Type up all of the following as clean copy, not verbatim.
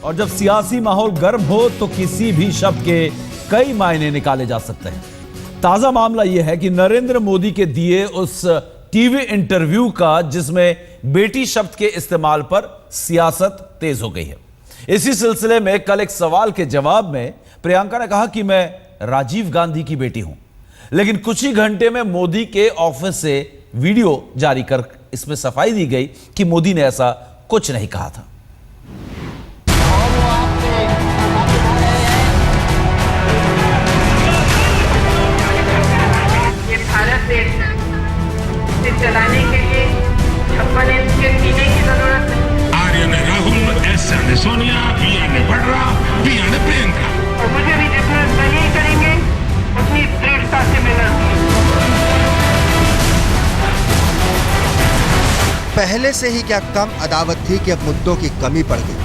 और जब सियासी माहौल गर्म हो तो किसी भी शब्द के कई मायने निकाले जा सकते हैं। ताजा मामला यह है कि नरेंद्र मोदी के दिए उस टीवी इंटरव्यू का जिसमें बेटी शब्द के इस्तेमाल पर सियासत तेज हो गई है। इसी सिलसिले में कल एक सवाल के जवाब में प्रियंका ने कहा कि मैं राजीव गांधी की बेटी हूं, लेकिन कुछ ही घंटे में मोदी के ऑफिस से वीडियो जारी कर इसमें सफाई दी गई कि मोदी ने ऐसा कुछ नहीं कहा था। ये भारत देश है, इसे चलाने के लिए 56 इंच के सीने की जरूरत नहीं। आर्य ने राहुल, एस ने सोनिया, पिया ने बड़रा, पिया ने प्रियंका। और मुझे भी जितना नहीं करेंगे उतनी दृढ़ता से मिलना। पहले से ही क्या कम अदावत थी कि अब मुद्दों की कमी पड़ गई।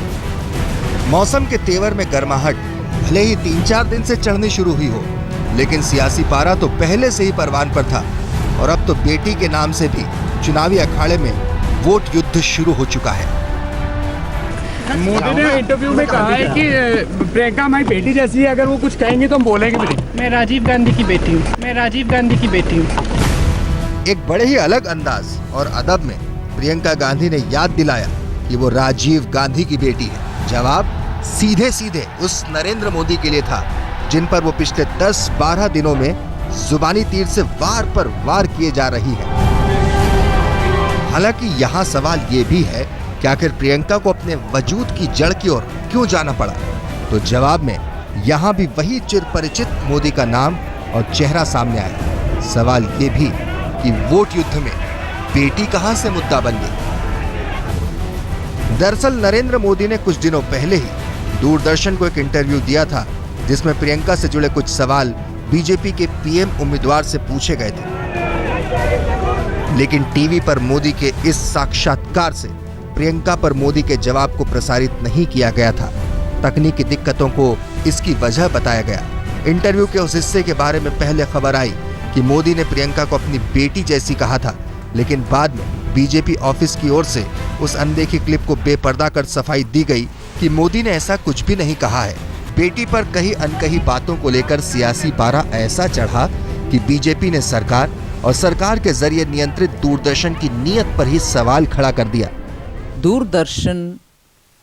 मौसम के तेवर में गर्माहट भले ही 3-4 दिन से चढ़नी शुरू हुई हो, लेकिन सियासी पारा तो पहले से ही परवान पर था और अब तो बेटी के नाम से भी चुनावी अखाड़े में वोट युद्ध शुरू हो चुका है। मोदी ने इंटरव्यू में कहा है कि प्रियंका हमारी बेटी जैसी है, अगर वो कुछ कहेंगे तो हम बोलेंगे भी नहीं। मैं राजीव गांधी की बेटी हूँ, मैं राजीव गांधी की बेटी हूँ। एक बड़े ही अलग अंदाज और अदब में प्रियंका गांधी ने याद दिलाया कि वो राजीव गांधी की बेटी है। जवाब सीधे सीधे उस नरेंद्र मोदी के लिए था जिन पर वो पिछले 10-12 दिनों में जुबानी तीर से वार पर वार किए जा रही है। हालांकि यहाँ सवाल ये भी है कि आखिर प्रियंका को अपने वजूद की जड़ की ओर क्यों जाना पड़ा, तो जवाब में यहाँ भी वही चिरपरिचित मोदी का नाम और चेहरा सामने आया। सवाल ये भी कि वोट युद्ध में बेटी कहां से मुद्दा बन गई। दरअसल नरेंद्र मोदी ने कुछ दिनों पहले ही दूरदर्शन को एक इंटरव्यू दिया था जिसमें प्रियंका से जुड़े कुछ सवाल बीजेपी के पीएम उम्मीदवार से पूछे गए थे, लेकिन टीवी पर मोदी के इस साक्षात्कार से प्रियंका पर मोदी के जवाब को प्रसारित नहीं किया गया था। तकनीकी दिक्कतों को इसकी वजह बताया गया। इंटरव्यू के उस हिस्से के बारे में पहले खबर आई कि मोदी ने प्रियंका को अपनी बेटी जैसी कहा था, लेकिन बाद में बीजेपी ऑफिस की ओर से उस अनदेखी क्लिप को बेपर्दा कर सफाई दी गई कि मोदी ने ऐसा कुछ भी नहीं कहा है। बेटी पर कही अनकही बातों को लेकर सियासी पारा ऐसा चढ़ा कि बीजेपी ने सरकार और सरकार के जरिए नियंत्रित दूरदर्शन की नीयत पर ही सवाल खड़ा कर दिया। Doordarshan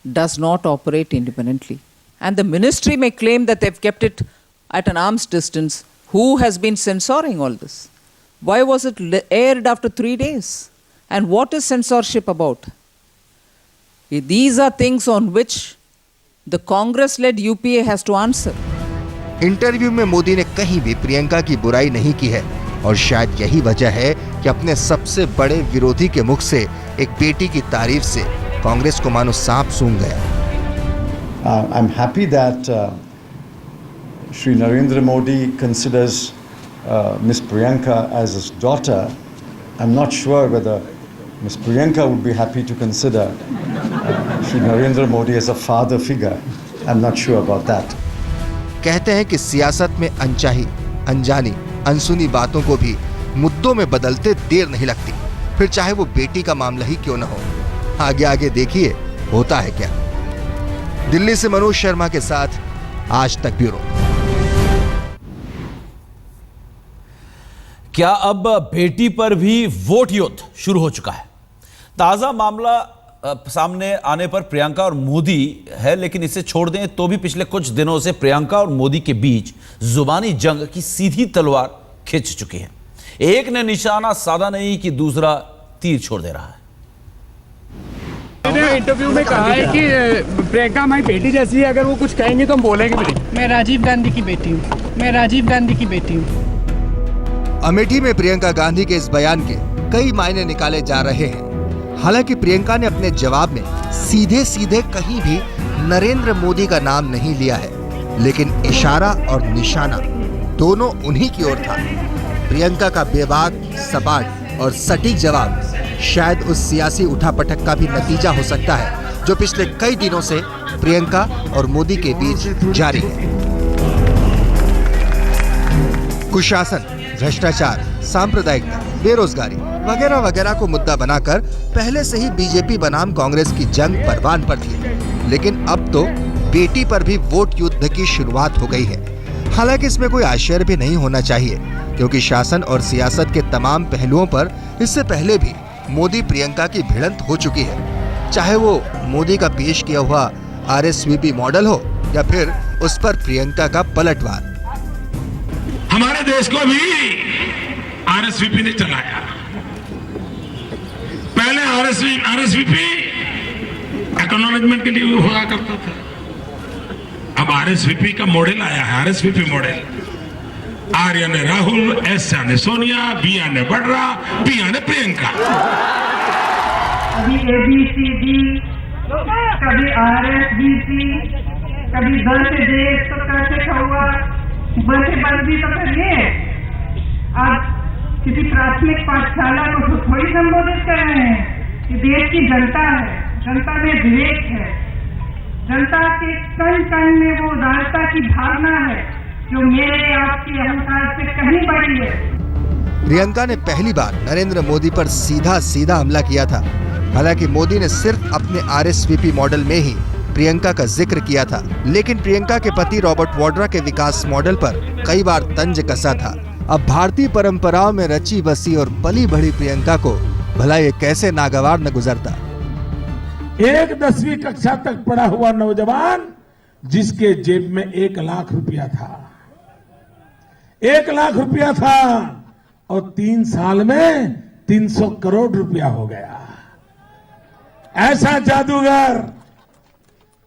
does not operate independently, and the ministry may claim that they've kept it at an arm's distance. Who has been censoring all this? Why was it aired after 3 days? And what is censorship about? These are things on which the Congress-led UPA has to answer. Interview में मोदी ने कहीं भी प्रियंका की बुराई नहीं की है और शायद यही वजह है कि अपने सबसे बड़े विरोधी के मुख से एक बेटी की तारीफ से कांग्रेस को मानो सांप सूंघ गया। I'm happy that Shri Narendra Modi considers Miss Priyanka as his daughter. I'm not sure whether Miss Priyanka would be happy to consider Shri Narendra Modi as a father figure. I'm not sure about that. कहते हैं कि सियासत में अनचाही, अनजानी, अनसुनी बातों को भी मुद्दों में बदलते देर नहीं लगती, फिर चाहे वो बेटी का मामला ही क्यों न हो। आगे आगे देखिए होता है क्या। दिल्ली से मनोज शर्मा के साथ आज तक ब्यूरो। क्या अब बेटी पर भी वोट युद्ध शुरू हो चुका है? ताजा मामला सामने आने पर प्रियंका और मोदी है, लेकिन इसे छोड़ दें तो भी पिछले कुछ दिनों से प्रियंका और मोदी के बीच जुबानी जंग की सीधी तलवार खिंच चुकी है। एक ने निशाना साधा नहीं कि दूसरा तीर छोड़ दे रहा है। ने इंटरव्यू में कहा है कि प्रियंका हमारी बेटी जैसी है, अगर वो कुछ कहेंगे तो हम बोलेंगे भी नहीं। मैं राजीव गांधी की बेटी हूँ, मैं राजीव गांधी की बेटी हूँ। अमेठी में प्रियंका गांधी के इस बयान के कई मायने निकाले जा रहे हैं। हालांकि प्रियंका ने अपने जवाब में सीधे सीधे कहीं भी नरेंद्र मोदी का नाम नहीं लिया है, लेकिन इशारा और निशाना दोनों उन्हीं की ओर था। प्रियंका का बेबाक, सपाट और सटीक जवाब शायद उस सियासी उठापटक का भी नतीजा हो सकता है जो पिछले कई दिनों से प्रियंका और मोदी के बीच जारी है। कुशासन, भ्रष्टाचार, सांप्रदायिकता, बेरोजगारी वगैरह वगैरह को मुद्दा बनाकर पहले से ही बीजेपी बनाम कांग्रेस की जंग परवान पर थी। लेकिन अब तो बेटी पर भी वोट युद्ध की शुरुआत हो गई है। हालांकि इसमें कोई आश्चर्य भी नहीं होना चाहिए, क्योंकि शासन और सियासत के तमाम पहलुओं पर इससे पहले भी मोदी प्रियंका की भिड़ंत हो चुकी है। चाहे वो मोदी का पेश किया हुआ RSVP मॉडल हो या फिर उस पर प्रियंका का पलटवार। हमारे देश को भी RSVP ने चलाया। पहले RSVP एक्नॉलेजमेंट के लिए हुआ करता था, अब RSVP का मॉडल आया है। RSVP मॉडल आर्या ने राहुल, एस ने सोनिया, बी ने बड़रा, पी ने प्रियंका। कभी ABCD, कभी RSVP, कभी दल से देश तो कैसे हुआ, बसे बंदी तो करिए। आप किसी प्राथमिक पाठशाला को तो थोड़ी संबोधित कर रहे हैं कि देश की जनता है, जनता में विवेक है, जनता के कण कण में वो उदारता की भावना है जो मेरे आपके अहंकार से कहीं बड़ी है। प्रियंका ने पहली बार नरेंद्र मोदी पर सीधा हमला किया था। हालांकि मोदी ने सिर्फ अपने RSVP मॉडल में ही प्रियंका का जिक्र किया था, लेकिन प्रियंका के पति रॉबर्ट वाड्रा के विकास मॉडल पर कई बार तंज कसा था। अब भारतीय परंपराओं में रची बसी और पली बढ़ी प्रियंका को भला ये कैसे नागवार न गुजरता। एक 10वीं कक्षा तक पढ़ा हुआ नौजवान जिसके जेब में 1 लाख रुपया था, 1 लाख रुपया था और 3 साल में 300 करोड़ रुपया हो गया। ऐसा जादूगर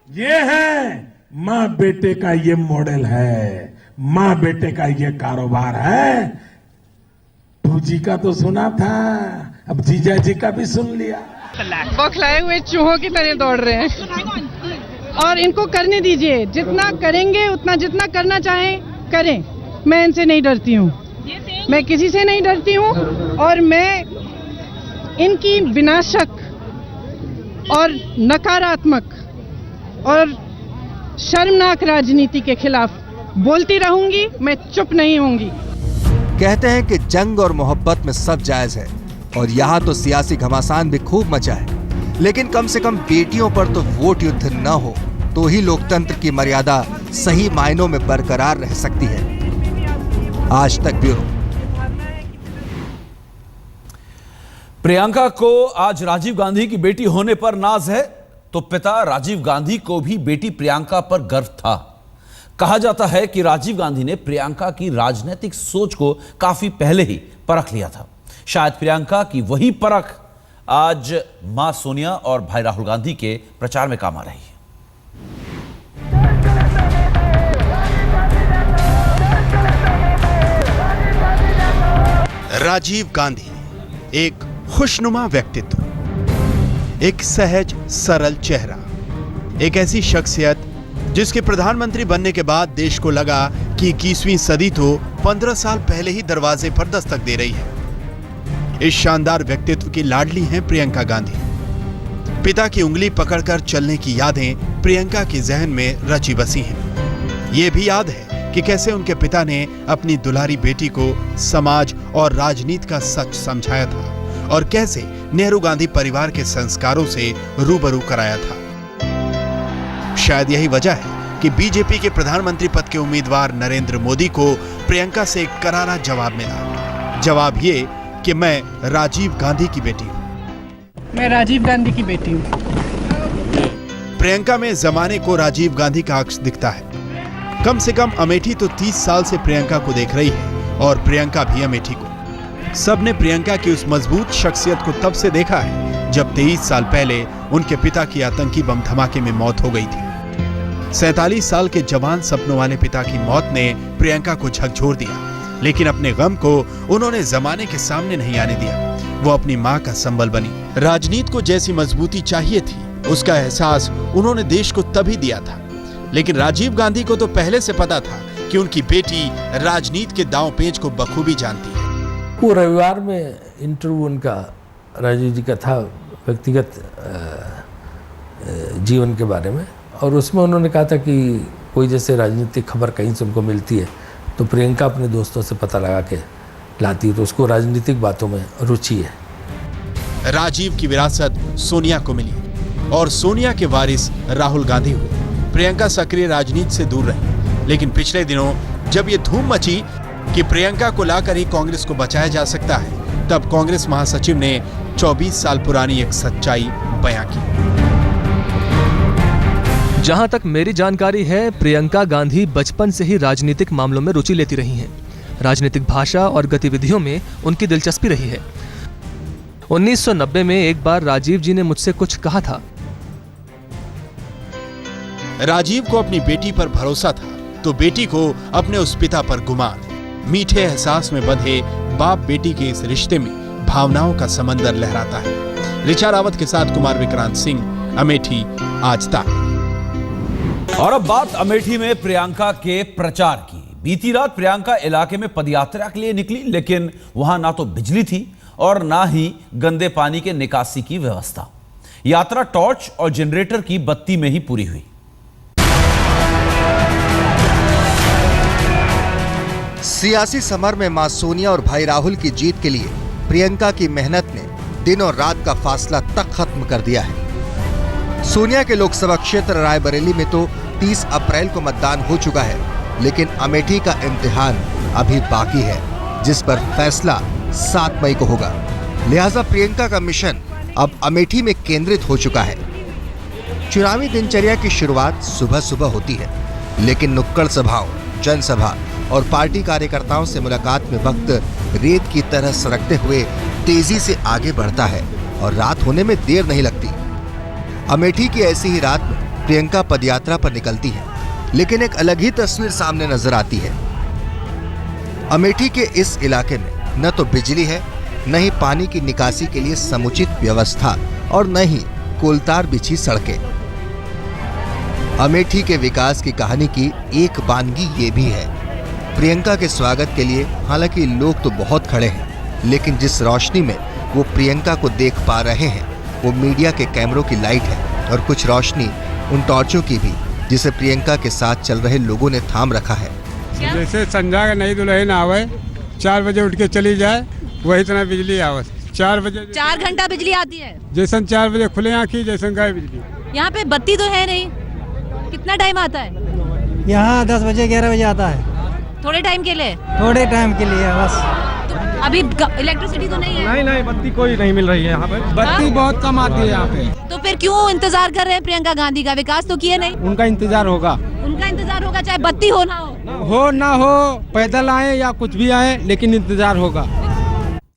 ये है, मां बेटे का ये मॉडल है, मां बेटे का ये कारोबार है। भूजी का तो सुना था, अब जीजा जी का भी सुन लिया। बौखलाए हुए चूहों की तरह दौड़ रहे हैं और इनको करने दीजिए। जितना करेंगे उतना, जितना करना चाहें करें। मैं इनसे नहीं डरती हूँ, मैं किसी से नहीं डरती हूँ और मैं इनकी विनाशक और नकारात्मक और शर्मनाक राजनीति के खिलाफ बोलती रहूंगी। मैं चुप नहीं होंगी। कहते हैं कि जंग और मोहब्बत में सब जायज है और यहाँ तो सियासी घमासान भी खूब मचा है, लेकिन कम से कम बेटियों पर तो वोट युद्ध न हो तो ही लोकतंत्र की मर्यादा सही मायनों में बरकरार रह सकती है। आज तक ब्यूरो। प्रियंका को आज राजीव गांधी की बेटी होने पर नाज है, तो पिता राजीव गांधी को भी बेटी प्रियंका पर गर्व था। कहा जाता है कि राजीव गांधी ने प्रियंका की राजनीतिक सोच को काफी पहले ही परख लिया था। शायद प्रियंका की वही परख आज मां सोनिया और भाई राहुल गांधी के प्रचार में काम आ रही है। राजीव गांधी एक खुशनुमा व्यक्तित्व, एक सहज सरल चेहरा, एक ऐसी शख्सियत जिसके प्रधानमंत्री बनने के बाद देश को लगा कि 21वीं सदी तो 15 साल पहले ही दरवाजे पर दस्तक दे रही है। इस शानदार व्यक्तित्व की लाडली हैं प्रियंका गांधी। पिता की उंगली पकड़कर चलने की यादें प्रियंका के जहन में रची बसी हैं। ये भी याद है कि कैसे उनके पिता ने अपनी दुलारी बेटी को समाज और राजनीति का सच समझाया था और कैसे नेहरू गांधी परिवार के संस्कारों से रूबरू कराया था। शायद यही वजह है कि बीजेपी के प्रधानमंत्री पद के उम्मीदवार नरेंद्र मोदी को प्रियंका से एक करारा जवाब मिला। जवाब ये कि मैं राजीव गांधी की बेटी हूं। मैं राजीव गांधी की बेटी हूं। प्रियंका में जमाने को राजीव गांधी का अक्स दिखता है। कम से कम अमेठी तो 30 साल से प्रियंका को देख रही है और प्रियंका भी अमेठी को। सबने प्रियंका की उस मजबूत शख्सियत को तब से देखा है जब 23 साल पहले उनके पिता की आतंकी बम धमाके में मौत हो गई थी। 47 साल के जवान सपनों वाले पिता की मौत ने प्रियंका को झकझोर दिया, लेकिन अपने गम को उन्होंने जमाने के सामने नहीं आने दिया। वो अपनी मां का संबल बनी। राजनीति को जैसी मजबूती चाहिए थी उसका एहसास उन्होंने देश को तभी दिया था, लेकिन राजीव गांधी को तो पहले से पता था कि उनकी बेटी राजनीति के दांव पेच को बखूबी जानती है। वो रविवार में इंटरव्यू उनका राजीव जी का था व्यक्तिगत जीवन के बारे में, और उसमें उन्होंने कहा था कि कोई जैसे राजनीतिक खबर कहीं से उनको मिलती है तो प्रियंका अपने दोस्तों से पता लगा के लाती है, तो उसको राजनीतिक बातों में रुचि है। राजीव की विरासत सोनिया को मिली और सोनिया के वारिस राहुल गांधी हुए। प्रियंका सक्रिय राजनीति से दूर रही, लेकिन पिछले दिनों जब ये धूम मची कि प्रियंका को लाकर ही कांग्रेस को बचाया जा सकता है, तब कांग्रेस महासचिव ने 24 साल पुरानी एक सच्चाई बयां की। जहां तक मेरी जानकारी है, प्रियंका गांधी बचपन से ही राजनीतिक मामलों में रुचि लेती रही हैं। राजनीतिक भाषा और गतिविधियों में उनकी दिलचस्पी रही है। 1990 में एक बार राजीव जी ने मुझसे कुछ कहा था। राजीव को अपनी बेटी पर भरोसा था, तो बेटी को अपने उस पिता पर गुमान। मीठे एहसास में बंधे बाप बेटी के इस रिश्ते में भावनाओं का समंदर लहराता है। ऋचा रावत के साथ कुमार विक्रांत सिंह, अमेठी, आज तक। और अब बात अमेठी में प्रियंका के प्रचार की। बीती रात प्रियंका इलाके में पदयात्रा के लिए निकली, लेकिन वहां ना तो बिजली थी और ना ही गंदे पानी के निकासी की व्यवस्था। यात्रा टॉर्च और जनरेटर की बत्ती में ही पूरी हुई। सियासी समर में मां सोनिया और भाई राहुल की जीत के लिए प्रियंका की मेहनत ने दिन और रात का फासला तक खत्म कर दिया है। सोनिया के लोकसभा क्षेत्र रायबरेली में तो 30 अप्रैल को मतदान हो चुका है, लेकिन अमेठी का इम्तिहान अभी बाकी है, जिस पर फैसला 7 मई को होगा। लिहाजा प्रियंका का मिशन अब अमेठी में केंद्रित हो चुका है। चुनावी दिनचर्या की शुरुआत सुबह सुबह होती है, लेकिन नुक्कड़ सभाओं, जनसभा और पार्टी कार्यकर्ताओं से मुलाकात में वक्त रेत की तरह सरकते हुए तेजी से आगे बढ़ता है और रात होने में देर नहीं लगती। अमेठी की ऐसी ही रात में प्रियंका पदयात्रा पर निकलती है, लेकिन एक अलग ही तस्वीर सामने नजर आती है। अमेठी के इस इलाके में न तो बिजली है, न ही पानी की निकासी के लिए समुचित व्यवस्था और न ही कोलतार बिछी सड़कें। अमेठी के विकास की कहानी की एक वानगी ये भी है। प्रियंका के स्वागत के लिए हालांकि लोग तो बहुत खड़े हैं, लेकिन जिस रोशनी में वो प्रियंका को देख पा रहे हैं वो मीडिया के कैमरों की लाइट है, और कुछ रोशनी उन टॉर्चों की भी जिसे प्रियंका के साथ चल रहे लोगों ने थाम रखा है। जैसे संध्या का नई दुल्हन आवे 4 बजे उठ के चली जाए, वही इतना बिजली आवे। 4 बजे 4 घंटा बिजली आती है। जैसन 4 बजे खुले आँखी जैसन गाय बिजली। यहाँ पे बत्ती तो है नहीं। कितना टाइम आता है? यहाँ 10 बजे 11 बजे आता है। थोड़े टाइम के लिए? थोड़े टाइम के लिए बस। तो अभी इलेक्ट्रिसिटी तो नहीं है? नहीं, बत्ती कोई नहीं मिल रही है यहाँ पे। बत्ती बहुत कम आती है यहाँ पे। तो फिर क्यों इंतजार कर रहे हैं प्रियंका गांधी का? विकास तो किए नहीं। उनका इंतजार होगा। उनका इंतजार होगा, चाहे बत्ती हो ना हो। हो ना हो, पैदल आए या कुछ भी आए, लेकिन इंतजार होगा।